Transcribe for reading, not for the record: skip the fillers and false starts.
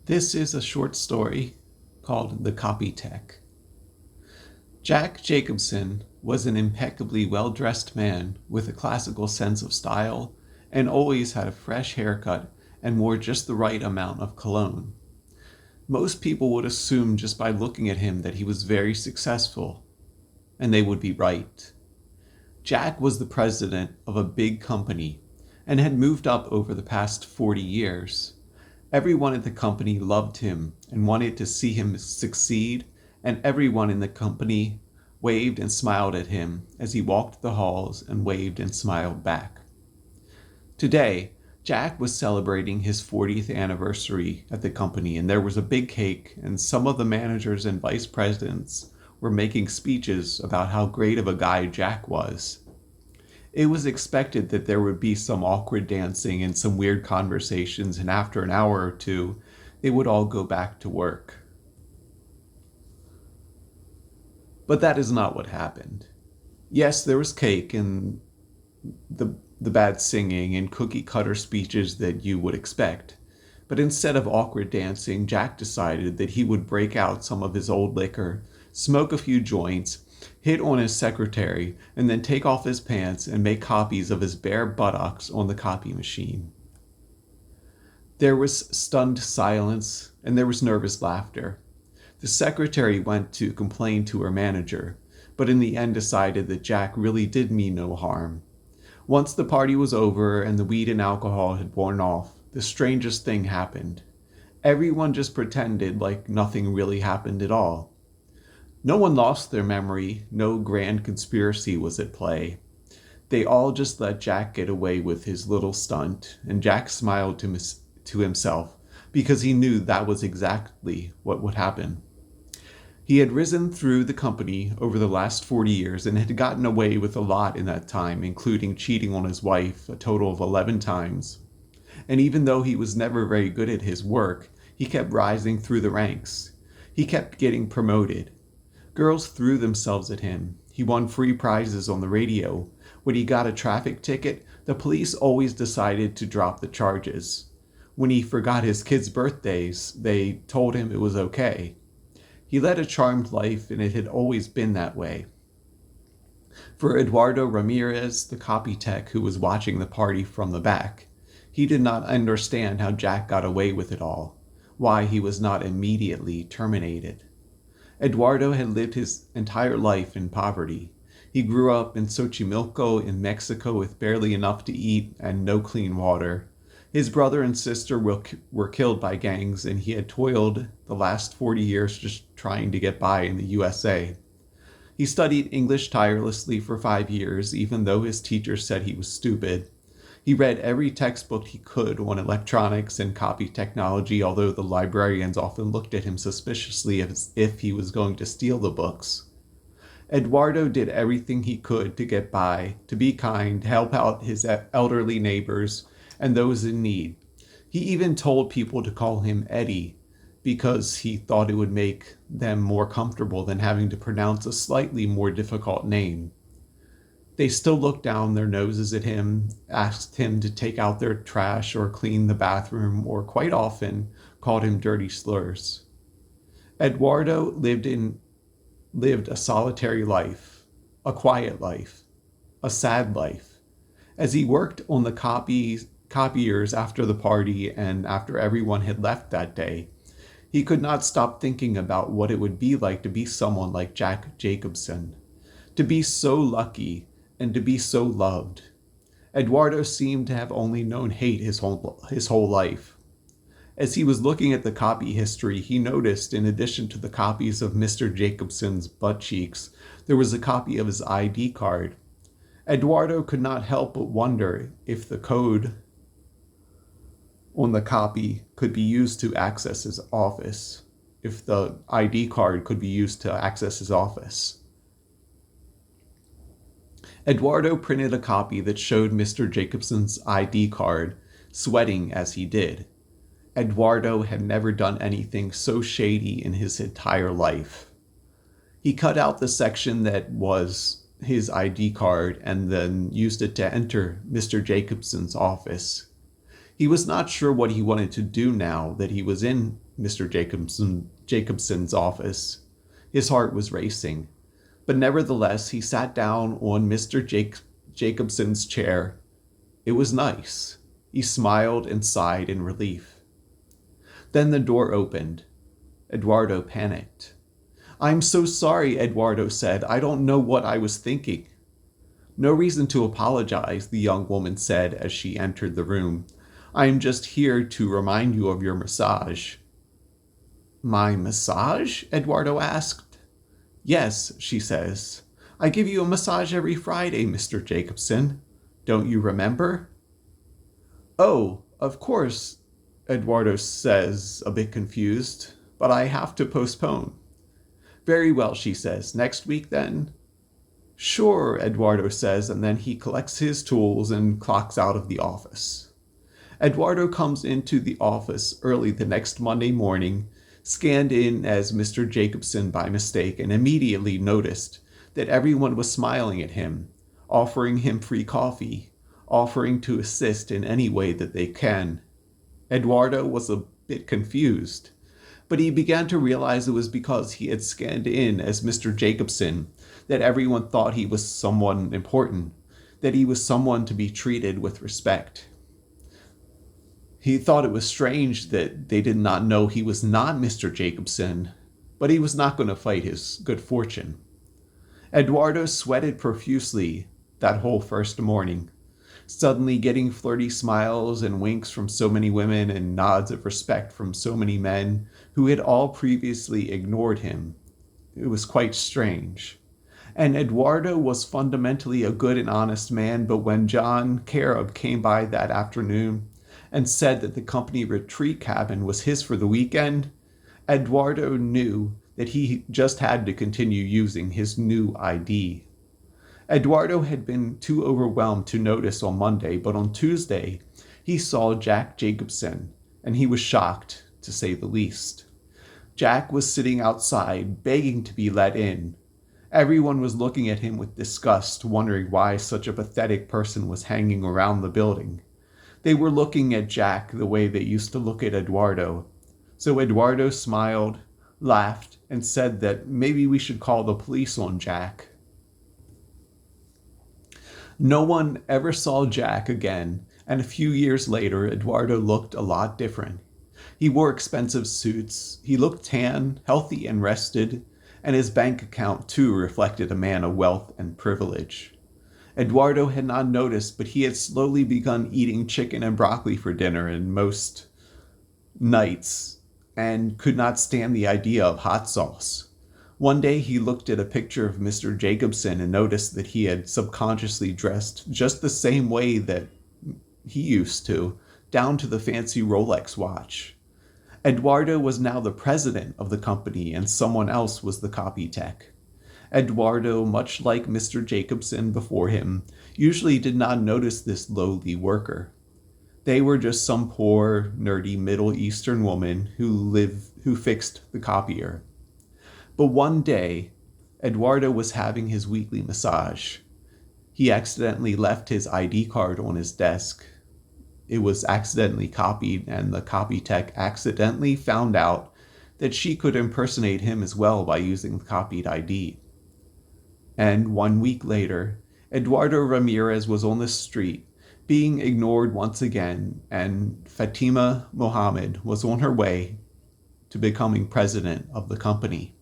This is a short story called The Copy Tech. Jack Jacobson was an impeccably well-dressed man with a classical sense of style and always had a fresh haircut and wore just the right amount of cologne. Most people would assume just by looking at him that he was very successful, and they would be right. Jack was the president of a big company and had moved up over the past 40 years. Everyone at the company loved him and wanted to see him succeed, and everyone in the company waved and smiled at him as he walked the halls and waved and smiled back. Today, Jack was celebrating his 40th anniversary at the company, and there was a big cake, and some of the managers and vice presidents were making speeches about how great of a guy Jack was. It was expected that there would be some awkward dancing and some weird conversations, and after an hour or two, they would all go back to work. But that is not what happened. Yes, there was cake and the bad singing and cookie cutter speeches that you would expect. But instead of awkward dancing, Jack decided that he would break out some of his old liquor, smoke a few joints, hit on his secretary, and then take off his pants and make copies of his bare buttocks on the copy machine. There was stunned silence, and there was nervous laughter. The secretary went to complain to her manager, but in the end decided that Jack really did mean no harm. Once the party was over and the weed and alcohol had worn off, the strangest thing happened. Everyone just pretended like nothing really happened at all. No one lost their memory, no grand conspiracy was at play. They all just let Jack get away with his little stunt, and Jack smiled to himself because he knew that was exactly what would happen. He had risen through the company over the last 40 years and had gotten away with a lot in that time, including cheating on his wife a total of 11 times. And even though he was never very good at his work, he kept rising through the ranks. He kept getting promoted. Girls threw themselves at him. He won free prizes on the radio. When he got a traffic ticket, the police always decided to drop the charges. When he forgot his kids' birthdays, they told him it was okay. He led a charmed life, and it had always been that way. For Eduardo Ramirez, the copy tech who was watching the party from the back, he did not understand how Jack got away with it all, why he was not immediately terminated. Eduardo had lived his entire life in poverty. He grew up in Xochimilco in Mexico with barely enough to eat and no clean water. His brother and sister were killed by gangs, and he had toiled the last 40 years just trying to get by in the USA. He studied English tirelessly for 5 years, even though his teacher said he was stupid. He read every textbook he could on electronics and copy technology, although the librarians often looked at him suspiciously as if he was going to steal the books. Eduardo did everything he could to get by, to be kind, help out his elderly neighbors and those in need. He even told people to call him Eddie because he thought it would make them more comfortable than having to pronounce a slightly more difficult name. They still looked down their noses at him, asked him to take out their trash or clean the bathroom, or quite often called him dirty slurs. Eduardo lived a solitary life, a quiet life, a sad life. As he worked on the copiers after the party and after everyone had left that day, he could not stop thinking about what it would be like to be someone like Jack Jacobson, to be so lucky and to be so loved. Eduardo seemed to have only known hate his whole life. As he was looking at the copy history, he noticed, in addition to the copies of Mr. Jacobson's butt cheeks, there was a copy of his ID card. Eduardo could not help but wonder if the code on the copy could be used to access his office, if the ID card could be used to access his office. Eduardo printed a copy that showed Mr. Jacobson's ID card, sweating as he did. Eduardo had never done anything so shady in his entire life. He cut out the section that was his ID card and then used it to enter Mr. Jacobson's office. He was not sure what he wanted to do now that he was in Mr. Jacobson's office. His heart was racing, but nevertheless he sat down on Jacobson's chair. It was nice. He smiled and sighed in relief. Then the door opened. Eduardo panicked. "I'm so sorry," Eduardo said. "I don't know what I was thinking." "No reason to apologize," the young woman said as she entered the room. "I am just here to remind you of your massage." "My massage?" Eduardo asked. "Yes," she says. "I give you a massage every Friday, Mr. Jacobson. Don't you remember?" "Oh, of course," Eduardo says, a bit confused, "but I have to postpone." "Very well," she says. "Next week, then?" "Sure," Eduardo says, and then he collects his tools and clocks out of the office. Eduardo comes into the office early the next Monday morning, scanned in as Mr. Jacobson by mistake, and immediately noticed that everyone was smiling at him, offering him free coffee, offering to assist in any way that they can. Eduardo was a bit confused, but he began to realize it was because he had scanned in as Mr. Jacobson that everyone thought he was someone important, that he was someone to be treated with respect. He thought it was strange that they did not know he was not Mr. Jacobson, but he was not going to fight his good fortune. Eduardo sweated profusely that whole first morning, suddenly getting flirty smiles and winks from so many women and nods of respect from so many men who had all previously ignored him. It was quite strange. And Eduardo was fundamentally a good and honest man, but when John Carob came by that afternoon and said that the company retreat cabin was his for the weekend, Eduardo knew that he just had to continue using his new ID. Eduardo had been too overwhelmed to notice on Monday, but on Tuesday he saw Jack Jacobson, and he was shocked, to say the least. Jack was sitting outside, begging to be let in. Everyone was looking at him with disgust, wondering why such a pathetic person was hanging around the building. They were looking at Jack the way they used to look at Eduardo. So Eduardo smiled, laughed, and said that maybe we should call the police on Jack. No one ever saw Jack again, and a few years later, Eduardo looked a lot different. He wore expensive suits, he looked tan, healthy, and rested, and his bank account too reflected a man of wealth and privilege. Eduardo had not noticed, but he had slowly begun eating chicken and broccoli for dinner in most nights, and could not stand the idea of hot sauce. One day he looked at a picture of Mr. Jacobson and noticed that he had subconsciously dressed just the same way that he used to, down to the fancy Rolex watch. Eduardo was now the president of the company, and someone else was the copy tech. Eduardo, much like Mr. Jacobson before him, usually did not notice this lowly worker. They were just some poor, nerdy Middle Eastern woman who fixed the copier. But one day, Eduardo was having his weekly massage. He accidentally left his ID card on his desk. It was accidentally copied, and the copy tech accidentally found out that she could impersonate him as well by using the copied ID. And 1 week later, Eduardo Ramirez was on the street, being ignored once again, and Fatima Mohammed was on her way to becoming president of the company.